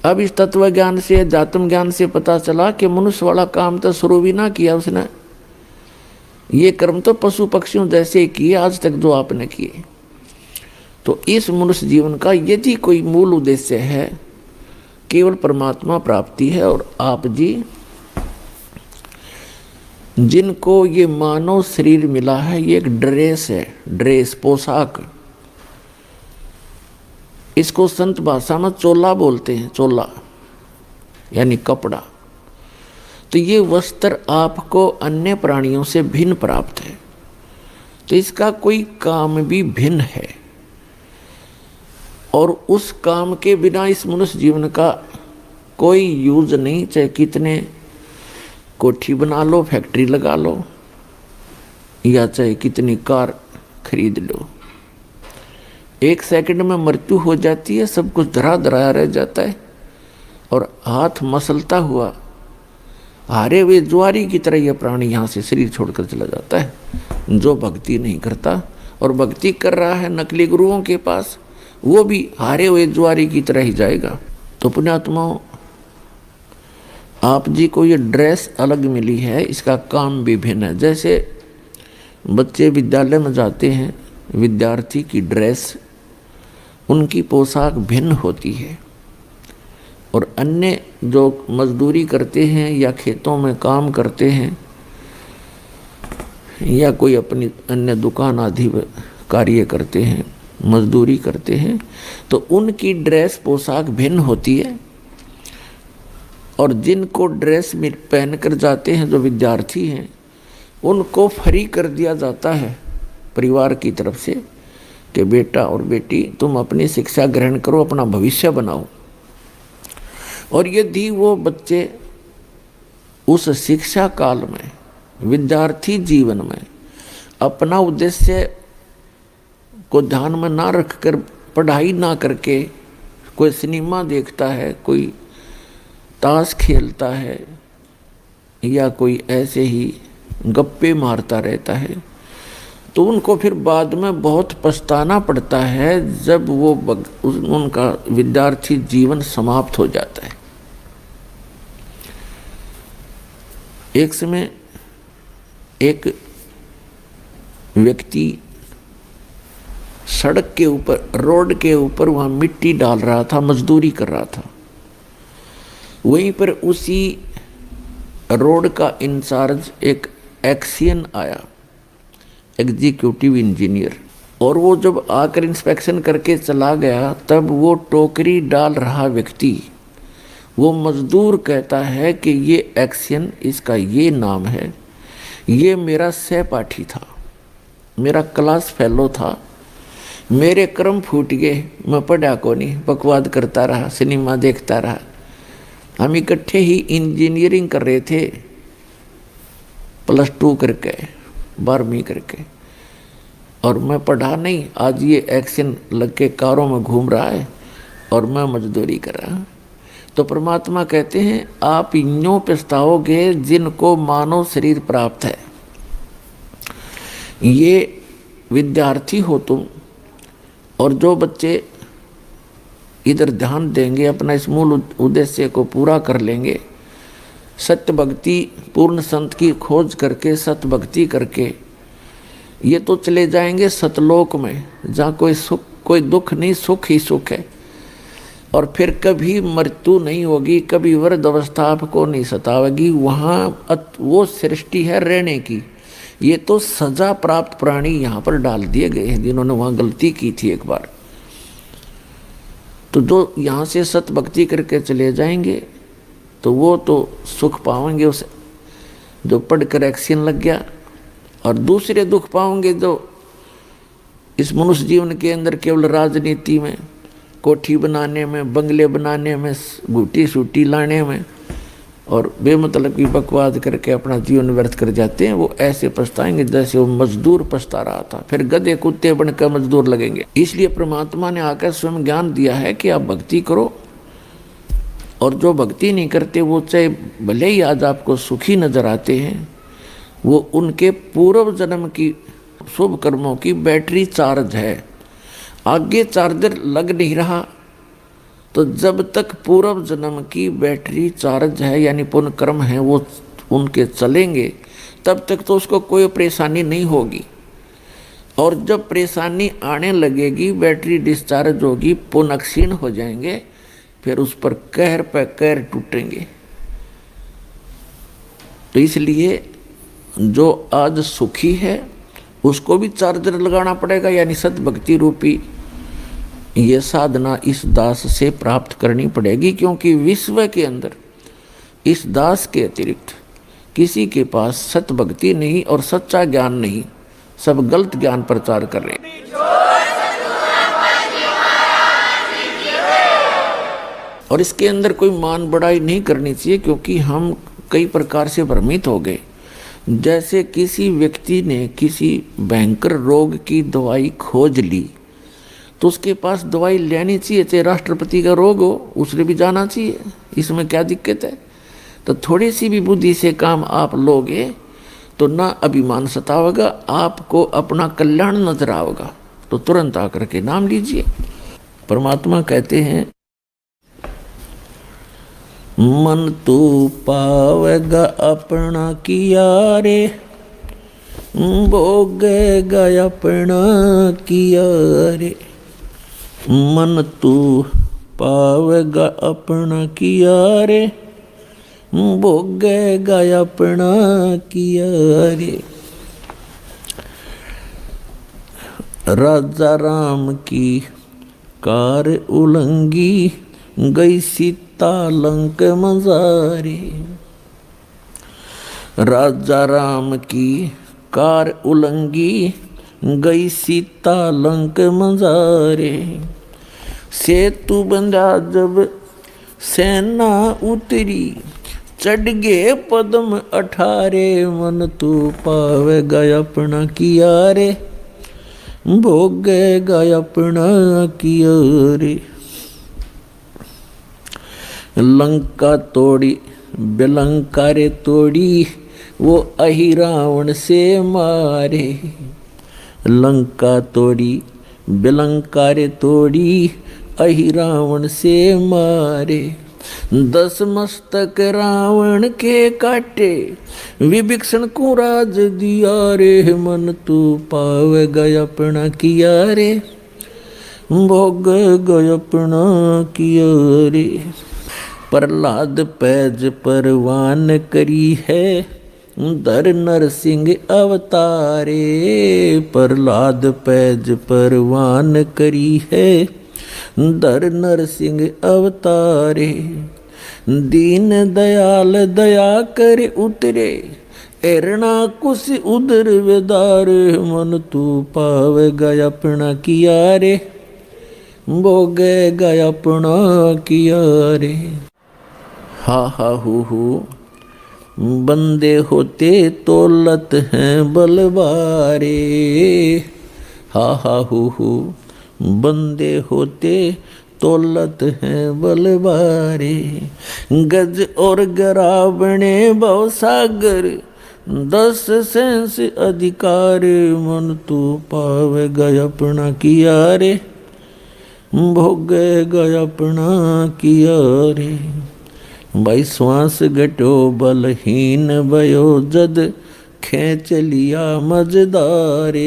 अब इस तत्व ज्ञान से, अध्यात्म ज्ञान से पता चला कि मनुष्य वाला काम तो शुरू भी ना किया उसने, ये कर्म तो पशु पक्षियों जैसे किए आज तक जो आपने किए। तो इस मनुष्य जीवन का यदि कोई मूल उद्देश्य है, केवल परमात्मा प्राप्ति है। और आप जी जिनको ये मानव शरीर मिला है, ये एक ड्रेस है, ड्रेस पोशाक, इसको संत भाषा में चोला बोलते हैं, चोला यानी कपड़ा। तो ये वस्त्र आपको अन्य प्राणियों से भिन्न प्राप्त है, तो इसका कोई काम भी भिन्न है। और उस काम के बिना इस मनुष्य जीवन का कोई यूज नहीं, चाहे कितने कोठी बना लो, फैक्ट्री लगा लो, या चाहे कितनी कार खरीद लो, एक सेकंड में मृत्यु हो जाती है, सब कुछ धरा धराया रह जाता है। और हाथ मसलता हुआ हारे हुए ज्वारी की तरह यह प्राणी यहाँ से शरीर छोड़कर चला जाता है। जो भक्ति नहीं करता और भक्ति कर रहा है नकली गुरुओं के पास, वो भी हारे हुए ज्वारी की तरह ही जाएगा। तो पुण्यात्माओं, आप जी को ये ड्रेस अलग मिली है, इसका काम भी भिन्न है। जैसे बच्चे विद्यालय में जाते हैं, विद्यार्थी की ड्रेस, उनकी पोशाक भिन्न होती है। और अन्य जो मजदूरी करते हैं या खेतों में काम करते हैं या कोई अपनी अन्य दुकान आदि कार्य करते हैं, मजदूरी करते हैं, तो उनकी ड्रेस पोशाक भिन्न होती है। और जिनको ड्रेस पहन कर जाते हैं, जो विद्यार्थी हैं, उनको फ्री कर दिया जाता है परिवार की तरफ से कि बेटा और बेटी तुम अपनी शिक्षा ग्रहण करो, अपना भविष्य बनाओ। और यदि वो बच्चे उस शिक्षा काल में, विद्यार्थी जीवन में अपना उद्देश्य को ध्यान में ना रखकर, पढ़ाई ना करके कोई सिनेमा देखता है, कोई ताश खेलता है, या कोई ऐसे ही गप्पे मारता रहता है, तो उनको फिर बाद में बहुत पछताना पड़ता है जब वो उनका विद्यार्थी जीवन समाप्त हो जाता है। एक समय एक व्यक्ति सड़क के ऊपर, रोड के ऊपर वहाँ मिट्टी डाल रहा था, मजदूरी कर रहा था। वहीं पर उसी रोड का इंचार्ज एक एक्सियन आया, एग्जीक्यूटिव इंजीनियर, और वो जब आकर इंस्पेक्शन करके चला गया, तब वो टोकरी डाल रहा व्यक्ति, वो मजदूर कहता है कि ये एक्सियन, इसका ये नाम है, ये मेरा सहपाठी था, मेरा क्लास फेलो था, मेरे कर्म फूट गए, मैं पढ़ा को नहीं, बकवाद करता रहा, सिनेमा देखता रहा, हम इकट्ठे ही इंजीनियरिंग कर रहे थे, +2 करके, 12वीं करके, और मैं पढ़ा नहीं। आज ये एक्शन लग के कारों में घूम रहा है और मैं मजदूरी कर रहा हूँ। तो परमात्मा कहते हैं आप यूँ पछताओगे जिनको मानव शरीर प्राप्त है। ये विद्यार्थी हो तुम, और जो बच्चे इधर ध्यान देंगे, अपना इस मूल उद्देश्य को पूरा कर लेंगे, सत्य भक्ति, पूर्ण संत की खोज करके, सत्य भक्ति करके, ये तो चले जाएंगे सतलोक में, जहाँ कोई सुख, कोई दुख नहीं, सुख ही सुख है। और फिर कभी मृत्यु नहीं होगी, कभी वृद्ध अवस्था आपको नहीं सतावेगी। वहाँ वो सृष्टि है रहने की। ये तो सजा प्राप्त प्राणी यहाँ पर डाल दिए गए हैं, जिन्होंने वहाँ गलती की थी एक बार। तो जो यहाँ से सत्य भक्ति करके चले जाएंगे तो वो तो सुख पाएंगे उसे, जो पढ़कर एक्शन लग गया। और दूसरे दुख पाओगे जो इस मनुष्य जीवन के अंदर केवल राजनीति में, कोठी बनाने में, बंगले बनाने में, बूटी सूटी लाने में और बेमतलब की बकवाद करके अपना जीवन व्यर्थ कर जाते हैं। वो ऐसे पछताएंगे जैसे वो मजदूर पछता रहा था, फिर गधे कुत्ते बनकर मजदूर लगेंगे। इसलिए परमात्मा ने आकर स्वयं ज्ञान दिया है कि आप भक्ति करो, और जो भक्ति नहीं करते वो चाहे भले ही आज आपको सुखी नजर आते हैं, वो उनके पूर्व जन्म की शुभ कर्मों की बैटरी चार्ज है। आगे चार्जर लग नहीं रहा तो जब तक पूर्व जन्म की बैटरी चार्ज है यानी पुण्य कर्म है वो उनके चलेंगे, तब तक तो उसको कोई परेशानी नहीं होगी। और जब परेशानी आने लगेगी, बैटरी डिस्चार्ज होगी, पुण्य क्षीण हो जाएंगे, फिर उस पर कहर पे कहर टूटेंगे। तो इसलिए जो आज सुखी है उसको भी चार्जर लगाना पड़ेगा, यानी सद्भक्ति रूपी ये साधना इस दास से प्राप्त करनी पड़ेगी। क्योंकि विश्व के अंदर इस दास के अतिरिक्त किसी के पास सतभक्ति नहीं और सच्चा ज्ञान नहीं, सब गलत ज्ञान प्रचार कर रहे हैं। और इसके अंदर कोई मान बढ़ाई नहीं करनी चाहिए, क्योंकि हम कई प्रकार से भ्रमित हो गए। जैसे किसी व्यक्ति ने किसी भयंकर रोग की दवाई खोज ली, तो उसके पास दवाई लेनी चाहिए, चाहे राष्ट्रपति का रोग हो, उसने भी जाना चाहिए, इसमें क्या दिक्कत है। तो थोड़ी सी भी बुद्धि से काम आप लोगे तो ना अभिमान सतावेगा, आपको अपना कल्याण नजर आएगा, तो तुरंत आकर के नाम लीजिए। परमात्मा कहते हैं, मन तू पावेगा अपना किया रे, भोगेगा अपना किया रे। मन तू पावेगा अपना किया रे, भोगेगा अपना किया रे। राजा राम की कार उलंगी, गई सीता लंक मजारे। राजा राम की कार उलंगी, गई सीता लंक मजारे। सेतु बंधा जब सेना उतरी, चढ़ गे पद्म 18, मन तू पावेगा अपना किया रे, भोगेगा अपना किया रे। लंका तोड़ी बिलंका रे तोड़ी, वो अहि रावण से मारे। लंका तोड़ी बिलंका रे तोड़ी, अहि रावण से मारे। 10 मस्तक रावण के काटे, विभीषण को राज दिया रे। मन तू पावेगा अपना किया रे, भोगेगा अपना किया रे। प्रहलाद पैज परवान करी है, धर नरसिंह अवतारे। प्रहलाद पैज परवान करी है, धर नरसिंह अवतारे। दीन दयाल दया कर उतरे, एरना कुश उदर वेदार। मन तू पावेगा अपना किया रे, भोगेगा अपना किया रे। हा हा हु बंदे होते तौलत हैं बलवारे। हा हा हु बंदे होते तौलत हैं बलवारे। गज और गरा बने भव सागर, 10 सेंस अधिकार। मन तू पावेगा अपना किया रे, भोगेगा अपना किया रे। भाई श्वास घटो बलहीन भयो, जद खेच लिया मजदारे।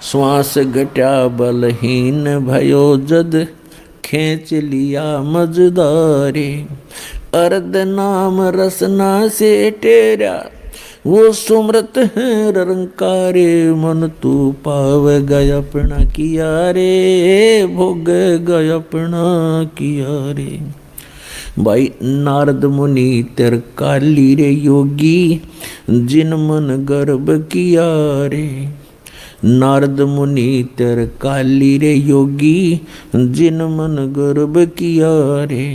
श्वास घटा बलहीन भयो, जद खेच लिया मजदारे। अर्ध नाम रसना से टेरा, वो सुमृत है रंकारे। मन तू पावेगा अपना किया रे, भोगेगा अपना किया रे। भाई नारद मुनि तेर काली रे योगी, जिन मन गर्भ किया रे। नारद मुनि तेर काली रे योगी, जिन मन गर्भ किया रे।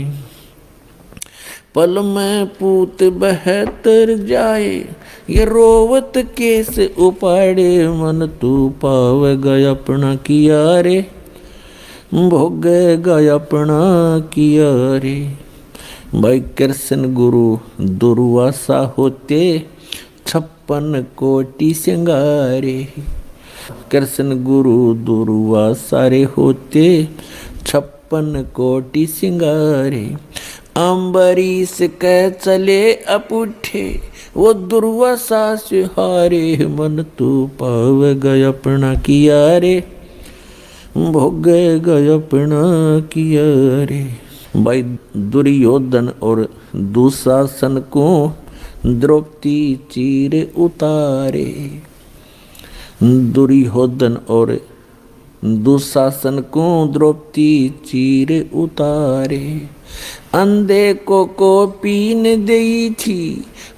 पल में पूत बहतर जाए, ये रोवत केस उपाड़े। मन तू पावेगा अपना किया रे, भोगेगा अपना किया रे। भाई कृष्ण गुरु दुर्वासा होते, 56 कोटि सिंगारे। कृष्ण गुरु दुर्वासा रे होते, छप्पन कोटि सिंगारे। अम्बरीश कह चले अपुठे वो दुर्वासा से हारे। मन तू पाव गय अपना किया रे, भोग गय अपना किया रे। भाई दुर्योधन और दुशासन को द्रौपदी चीर उतारे। दुर्योधन और दुशासन को द्रौपदी चीर उतारे। अंधे को पीन देई थी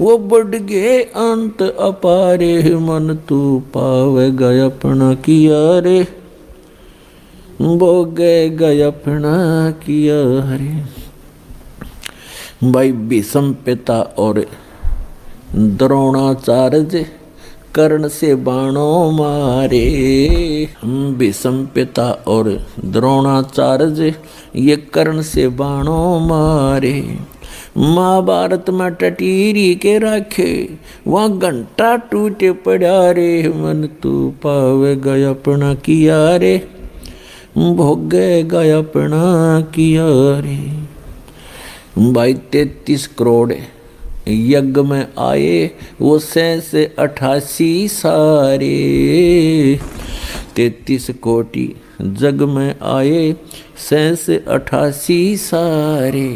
वो बढ़ गए अंत अपारे। मन तू पाव गय अपना किया रे, भोग गय अपना किया रे। भाई भीष्म पिता और द्रोणाचार्य कर्ण से बाणों मारे। भीष्म पिता और द्रोणाचार्य ये कर्ण से बाणों मारे। महाभारत में टटीरी के रखे वहाँ घंटा टूटे पड़ा रे। मन तू पाव गय अपना किया रे, भोग गय अपना किया रे। भाई 33 करोड़ यज्ञ में आए वो 88 सारे। 33 कोटि जग में आए 88 सारे।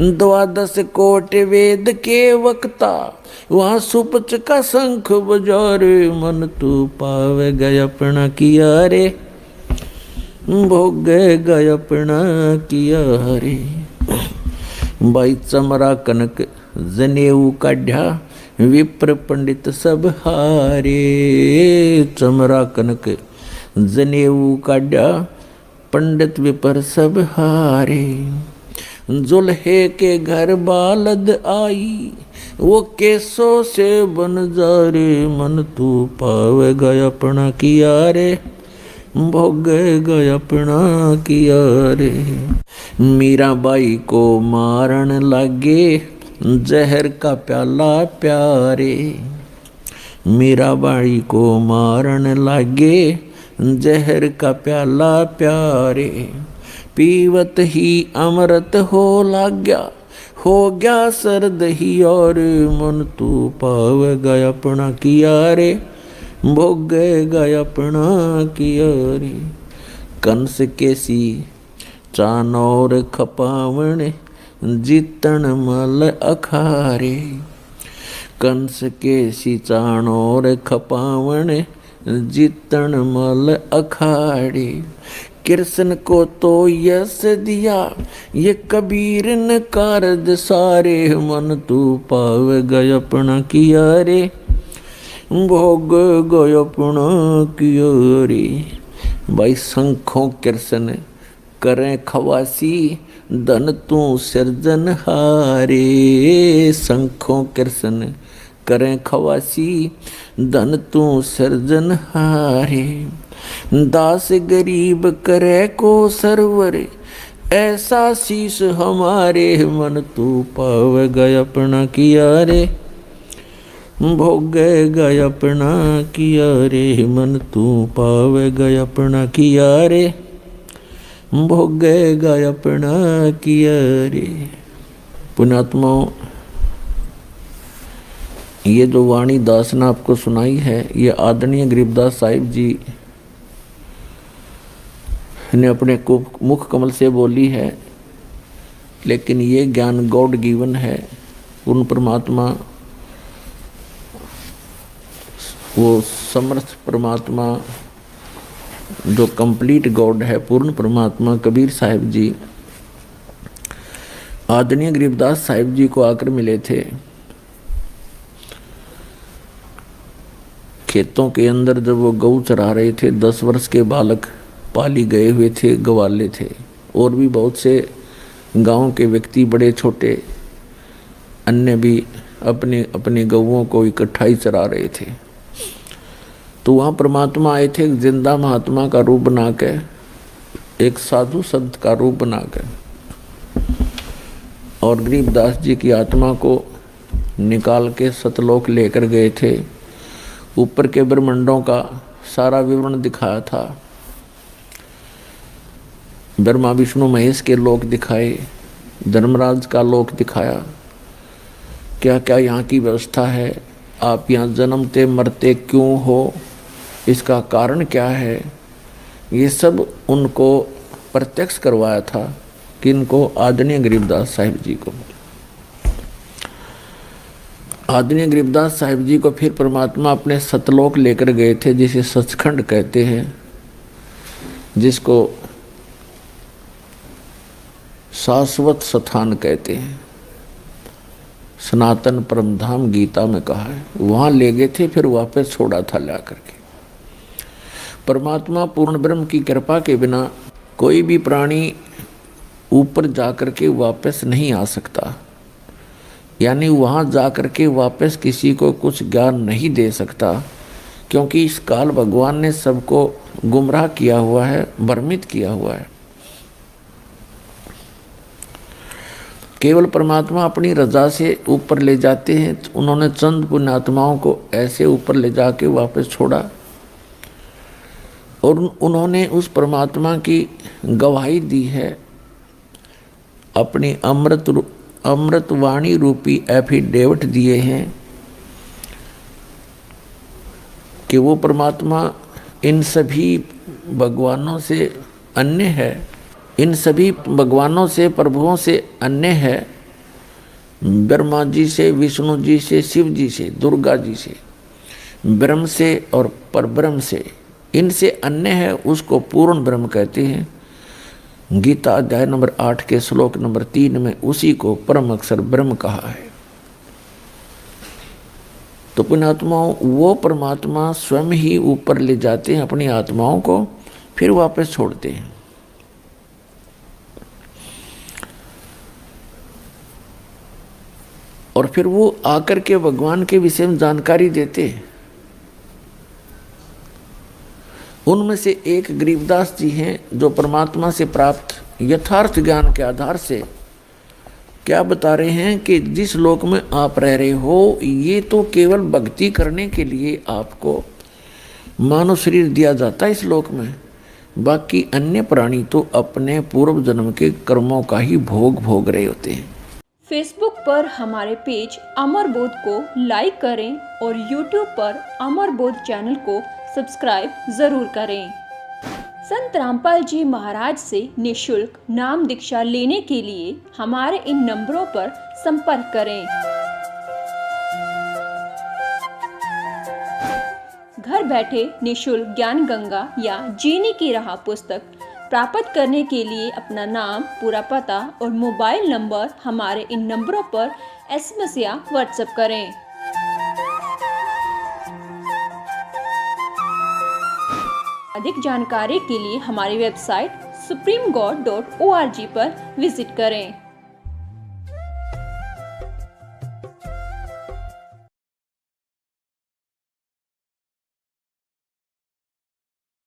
12 कोटि वेद के वक्ता वहाँ सुपच का शंख बजारे। मन तू पाव गय अपना किया रे, भोग गय अपना किया रे। भाई चमरा कनक जनेऊ काढ़ा विप्र पंडित सब हारे। चमरा कनक जनेऊ काढ़ा पंडित विप्र सब हारे। जुल्हे के घर बालद आई वो केसों से बन जा रे। मन तू पाव गय अपना किया रे, भोग गय अपना किया रे। मीराबाई को मारन लागे जहर का प्याला प्यारे। मीराबाई को मारन लागे जहर का प्याला प्यारे। पीवत ही अमृत हो लाग्या हो गया सर्द ही और। मन तू पाव गय अपना किया रे, भोग गय अपना किया रे। कंस केसी चानौर खपावण जीतन मल अखारे। कंस केसी चानौर खपावण जीतन मल अखाड़े। कृष्ण को तो यश दिया ये कबीर न कारज सारे। मन तू पाव गय अपना किया रे, भोग गय अपना किया रे। भाई शंखों कृष्ण करें खवासी धन तू सृजन हारे। शंखों कृष्ण करें खवासी धन तू सृजन हारे। दास गरीब करे को सरवर ऐसा शीश हमारे। मन तू पाव गय अपना किया रे, भोग गय अपना किया रे। मन तू पाव गय अपना किया रे, भोग गय अपना किया रे। पुण्यात्माओं, ये जो वाणी दास ने आपको सुनाई है ये आदरणीय गरीबदास साहिब जी ने अपने मुख कमल से बोली है। लेकिन ये ज्ञान गॉड गिवन है। पूर्ण परमात्मा, वो समर्थ परमात्मा जो कंप्लीट गॉड है, पूर्ण परमात्मा कबीर साहिब जी आदरणीय गरीबदास साहिब जी को आकर मिले थे। खेतों के अंदर जब वो गऊ चरा रहे थे, 10 वर्ष के बालक पाली गए हुए थे, गवाले थे, और भी बहुत से गांव के व्यक्ति बड़े छोटे अन्य भी अपने अपने गऊओं को इकट्ठा ही चरा रहे थे। तो वहाँ परमात्मा आए थे, एक जिंदा महात्मा का रूप बना के, एक साधु संत का रूप बना के, और गरीबदास जी की आत्मा को निकाल के सतलोक लेकर गए थे। ऊपर के ब्रह्मांडों का सारा विवरण दिखाया था। ब्रह्मा विष्णु महेश के लोक दिखाए, धर्मराज का लोक दिखाया, क्या क्या यहाँ की व्यवस्था है, आप यहाँ जन्मते मरते क्यों हो, इसका कारण क्या है, ये सब उनको प्रत्यक्ष करवाया था। किनको? आदरणीय गरीबदास साहिब जी को। आदरणीय गरीबदास साहिब जी को फिर परमात्मा अपने सतलोक लेकर गए थे, जिसे सचखंड कहते हैं, जिसको शाश्वत स्थान कहते हैं, सनातन परमधाम गीता में कहा है। वहाँ ले गए थे, फिर वापस छोड़ा था ला करके। परमात्मा पूर्ण ब्रह्म की कृपा के बिना कोई भी प्राणी ऊपर जा कर के वापस नहीं आ सकता, यानी वहाँ जा कर के वापस किसी को कुछ ज्ञान नहीं दे सकता, क्योंकि इस काल भगवान ने सबको गुमराह किया हुआ है, भ्रमित किया हुआ है। केवल परमात्मा अपनी रजा से ऊपर ले जाते हैं। तो उन्होंने चंद पुण्यात्माओं को ऐसे ऊपर ले जाके वापस छोड़ा, और उन्होंने उस परमात्मा की गवाही दी है, अपनी अमृतवाणी रूपी एफिडेविट दिए हैं कि वो परमात्मा इन सभी भगवानों से अन्य है, इन सभी भगवानों से, प्रभुओं से अन्य है। ब्रह्मा जी से, विष्णु जी से, शिव जी से, दुर्गा जी से, ब्रह्म से और परब्रह्म से, इनसे अन्य है, उसको पूर्ण ब्रह्म कहते हैं। गीता अध्याय नंबर 8 के श्लोक नंबर 3 में उसी को परम अक्षर ब्रह्म कहा है। तो पुण्यात्माओं, वो परमात्मा स्वयं ही ऊपर ले जाते हैं अपनी आत्माओं को, फिर वापस छोड़ते हैं। और फिर वो आकर के भगवान के विषय में जानकारी देते हैं। उनमें से एक गरीबदास जी हैं, जो परमात्मा से प्राप्त यथार्थ ज्ञान के आधार से क्या बता रहे हैं कि जिस लोक में आप रह रहे हो, ये तो केवल भक्ति करने के लिए आपको मानव शरीर दिया जाता है इस लोक में। बाकी अन्य प्राणी तो अपने पूर्व जन्म के कर्मों का ही भोग रहे होते हैं। फेसबुक पर हमारे पेज अमर बोध को लाइक करें और यूट्यूब पर अमर बोध चैनल को सब्सक्राइब जरूर करें। संत रामपाल जी महाराज से निःशुल्क नाम दीक्षा लेने के लिए हमारे इन नंबरों पर संपर्क करें। घर बैठे निःशुल्क ज्ञान गंगा या जीने की राह पुस्तक प्राप्त करने के लिए अपना नाम, पूरा पता और मोबाइल नंबर हमारे इन नंबरों पर SMS या व्हाट्सएप करें। अधिक जानकारी के लिए हमारी वेबसाइट supremegod.org पर विजिट करें।